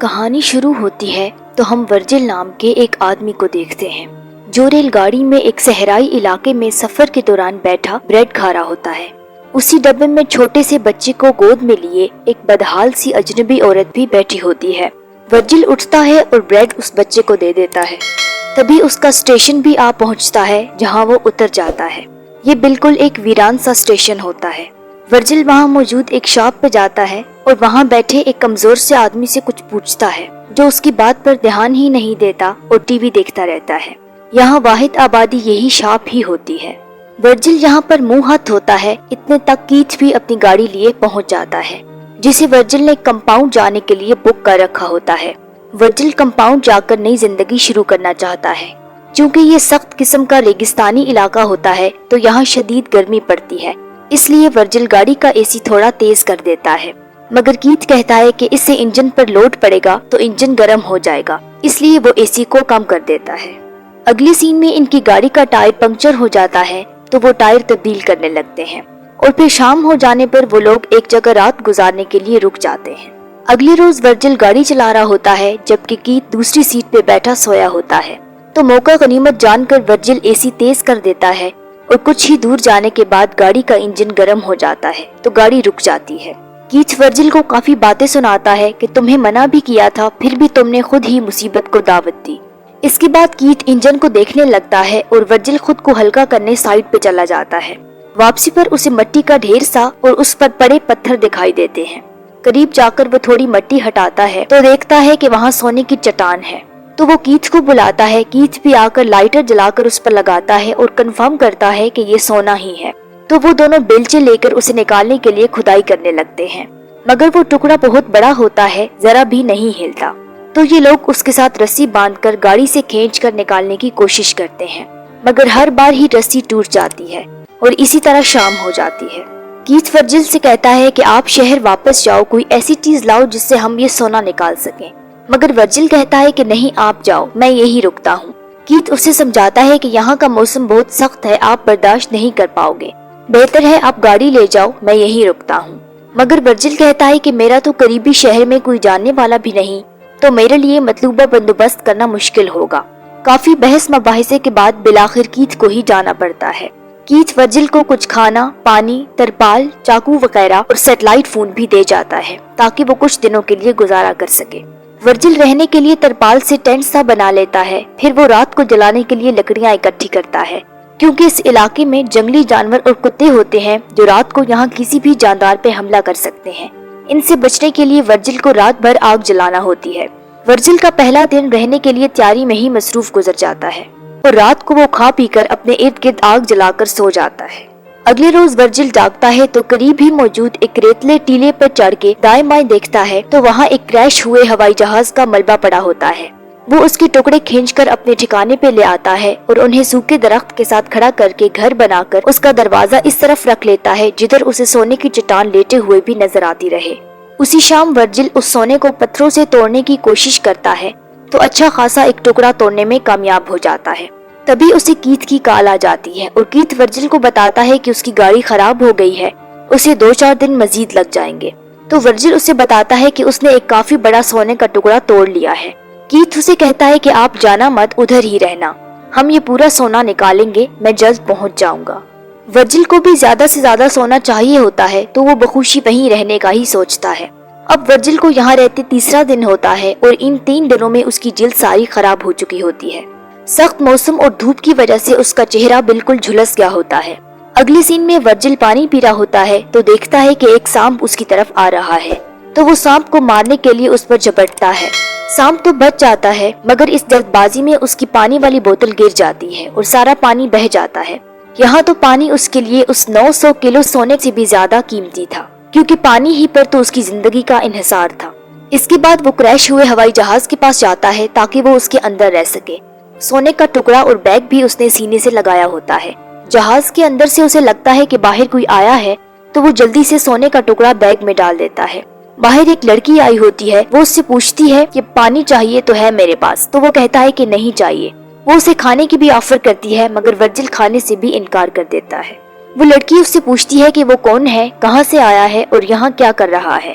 کہانی شروع ہوتی ہے تو ہم ورجل نام کے ایک آدمی کو دیکھتے ہیں جو ریل گاڑی میں ایک صحرائی علاقے میں سفر کے دوران بیٹھا بریڈ کھا رہا ہوتا ہے۔ اسی ڈبے میں چھوٹے سے بچے کو گود میں لیے ایک بدحال سی اجنبی عورت بھی بیٹھی ہوتی ہے۔ ورجل اٹھتا ہے اور بریڈ اس بچے کو دے دیتا ہے۔ تبھی اس کا اسٹیشن بھی آ پہنچتا ہے جہاں وہ اتر جاتا ہے۔ یہ بالکل ایک ویران سا اسٹیشن ہوتا ہے۔ ورجل وہاں موجود ایک شاپ پہ جاتا ہے اور وہاں بیٹھے ایک کمزور سے آدمی سے کچھ پوچھتا ہے جو اس کی بات پر دھیان ہی نہیں دیتا اور ٹی وی دیکھتا رہتا ہے۔ یہاں واحد آبادی یہی شاپ ہی ہوتی ہے۔ ورجل یہاں پر منہ ہاتھ دھوتا ہے، اتنے تک کیتھ بھی اپنی گاڑی لیے پہنچ جاتا ہے جسے ورجل نے کمپاؤنڈ جانے کے لیے بک کر رکھا ہوتا ہے۔ ورجل کمپاؤنڈ جا کر نئی زندگی شروع کرنا چاہتا ہے۔ چونکہ یہ سخت قسم کا ریگستانی علاقہ ہوتا ہے تو یہاں شدید گرمی پڑتی ہے، اس لیے ورجل گاڑی کا اے سی تھوڑا تیز کر دیتا ہے، مگر کیتھ کہتا ہے کہ اس سے انجن پر لوڈ پڑے گا تو انجن گرم ہو جائے گا، اس لیے وہ اے سی کو کم کر دیتا ہے۔ اگلی سین میں ان کی گاڑی کا ٹائر پنکچر ہو جاتا ہے تو وہ ٹائر تبدیل کرنے لگتے ہیں اور پھر شام ہو جانے پر وہ لوگ ایک جگہ رات گزارنے کے لیے رک جاتے ہیں۔ اگلے روز ورجل گاڑی چلا رہا ہوتا ہے جبکہ کیتھ دوسری سیٹ پہ بیٹھا سویا ہوتا ہے، تو موقع غنیمت جان کر ورجل اے سی تیز کر دیتا ہے اور کچھ ہی دور جانے کے بعد گاڑی کا انجن گرم ہو جاتا ہے تو گاڑی رک جاتی ہے۔ کیتھ ورجل کو کافی باتیں سناتا ہے کہ تمہیں منع بھی کیا تھا پھر بھی تم نے خود ہی مصیبت کو دعوت دی۔ اس کے بعد کیتھ انجن کو دیکھنے لگتا ہے اور ورجل خود کو ہلکا کرنے سائڈ پہ چلا جاتا ہے۔ واپسی پر اسے مٹی کا ڈھیر سا اور اس پر پڑے پتھر دکھائی دیتے ہیں۔ قریب جا کر وہ تھوڑی مٹی ہٹاتا ہے تو دیکھتا ہے کہ وہاں سونے کی چٹان ہے، تو وہ کیتھ کو بلاتا ہے۔ کیتھ بھی آ کر لائٹر جلا کر اس پر لگاتا ہے اور کنفرم کرتا ہے کہ یہ سونا ہی ہے، تو وہ دونوں بیلچے لے کر اسے نکالنے کے لیے کھدائی کرنے لگتے ہیں، مگر وہ ٹکڑا بہت بڑا ہوتا ہے، ذرا بھی نہیں ہلتا، تو یہ لوگ اس کے ساتھ رسی باندھ کر گاڑی سے کھینچ کر نکالنے کی کوشش کرتے ہیں، مگر ہر بار ہی رسی ٹوٹ جاتی ہے اور اسی طرح شام ہو جاتی ہے۔ کیتھ ورجل سے کہتا ہے کہ آپ شہر واپس جاؤ، کوئی ایسی چیز لاؤ جس سے ہم یہ سونا نکال سکیں، مگر ورجل کہتا ہے کہ نہیں آپ جاؤ، میں یہی رکتا ہوں۔ کیتھ اسے سمجھاتا ہے کہ یہاں کا موسم بہت سخت ہے، آپ برداشت نہیں کر پاؤ گے، بہتر ہے آپ گاڑی لے جاؤ، میں یہی رکتا ہوں۔ مگر ورجل کہتا ہے کہ میرا تو قریبی شہر میں کوئی جاننے والا بھی نہیں، تو میرے لیے مطلوبہ بندوبست کرنا مشکل ہوگا۔ کافی بحث مباحثے کے بعد بالآخر کیتھ کو ہی جانا پڑتا ہے۔ کیتھ ورجل کو کچھ کھانا، پانی، ترپال، چاقو وغیرہ اور سیٹلائٹ فون بھی دے جاتا ہے تاکہ وہ کچھ دنوں کے لیے گزارا کر سکے۔ ورجل رہنے کے لیے ترپال سے ٹینٹ سا بنا لیتا ہے، پھر وہ رات کو جلانے کے لیے لکڑیاں اکٹھی کرتا ہے، کیونکہ اس علاقے میں جنگلی جانور اور کتے ہوتے ہیں جو رات کو یہاں کسی بھی جاندار پہ حملہ کر سکتے ہیں۔ ان سے بچنے کے لیے ورجل کو رات بھر آگ جلانا ہوتی ہے۔ ورجل کا پہلا دن رہنے کے لیے تیاری میں ہی مصروف گزر جاتا ہے اور رات کو وہ کھا پی کر اپنے ارد گرد آگ جلا کر سو جاتا ہے۔ اگلے روز ورجل جاگتا ہے تو قریب ہی موجود ایک ریتلے ٹیلے پر چڑھ کے دائیں بائیں دیکھتا ہے تو وہاں ایک کریش ہوئے ہوائی جہاز کا ملبہ پڑا ہوتا ہے۔ وہ اس کے ٹکڑے کھینچ کر اپنے ٹھکانے پہ لے آتا ہے اور انہیں سوکھے درخت کے ساتھ کھڑا کر کے گھر بنا کر اس کا دروازہ اس طرف رکھ لیتا ہے جدھر اسے سونے کی چٹان لیٹے ہوئے بھی نظر آتی رہے۔ اسی شام ورجل اس سونے کو پتھروں سے توڑنے کی کوشش کرتا ہے تو اچھا خاصا ایک ٹکڑا توڑنے میں کامیاب ہو جاتا ہے۔ تبھی اسے کیتھ کی کال آ جاتی ہے اور کیتھ ورجل کو بتاتا ہے کہ اس کی گاڑی خراب ہو گئی ہے، اسے 2-4 دن مزید لگ جائیں گے، تو ورجل اسے بتاتا ہے کہ اس نے ایک کافی بڑا سونے کا ٹکڑا توڑ لیا ہے۔ کیتھ اسے کہتا ہے کہ آپ جانا مت، ادھر ہی رہنا، ہم یہ پورا سونا نکالیں گے، میں جلد پہنچ جاؤں گا۔ ورجل کو بھی زیادہ سے زیادہ سونا چاہیے ہوتا ہے تو وہ بخوشی وہیں رہنے کا ہی سوچتا ہے۔ اب ورجل کو یہاں رہتے تیسرا دن ہوتا ہے اور ان 3 دنوں میں اس کی جلد ساری خراب ہو چکی ہوتی ہے۔ سخت موسم اور دھوپ کی وجہ سے اس کا چہرہ بالکل جھلس گیا ہوتا ہے۔ اگلی سین میں ورجل پانی پی رہا ہوتا ہے تو دیکھتا ہے کہ ایک سانپ اس کی طرف آ رہا ہے، تو وہ سانپ کو مارنے کے لیے اس پر جھپٹتا ہے۔ سانپ تو بچ جاتا ہے مگر اس جلد بازی میں اس کی پانی والی بوتل گر جاتی ہے اور سارا پانی بہہ جاتا ہے۔ یہاں تو پانی اس کے لیے اس 900 کلو سونے سے بھی زیادہ قیمتی تھا، کیونکہ پانی ہی پر تو اس کی زندگی کا انحصار تھا۔ اس کے بعد وہ کریش ہوئے ہوائی جہاز کے پاس جاتا ہے تاکہ وہ اس کے اندر رہ سکے۔ سونے کا ٹکڑا اور بیگ بھی اس نے سینے سے لگایا ہوتا ہے۔ جہاز کے اندر سے اسے لگتا ہے کہ باہر کوئی آیا ہے تو وہ جلدی سے سونے کا ٹکڑا بیگ میں ڈال دیتا ہے۔ باہر ایک لڑکی آئی ہوتی ہے، وہ اس سے پوچھتی ہے کہ پانی چاہیے تو ہے میرے پاس، تو وہ کہتا ہے کہ نہیں چاہیے۔ وہ اسے کھانے کی بھی آفر کرتی ہے مگر ورجل کھانے سے بھی انکار کر دیتا ہے۔ وہ لڑکی اس سے پوچھتی ہے کہ وہ کون ہے، کہاں سے آیا ہے اور یہاں کیا کر رہا ہے۔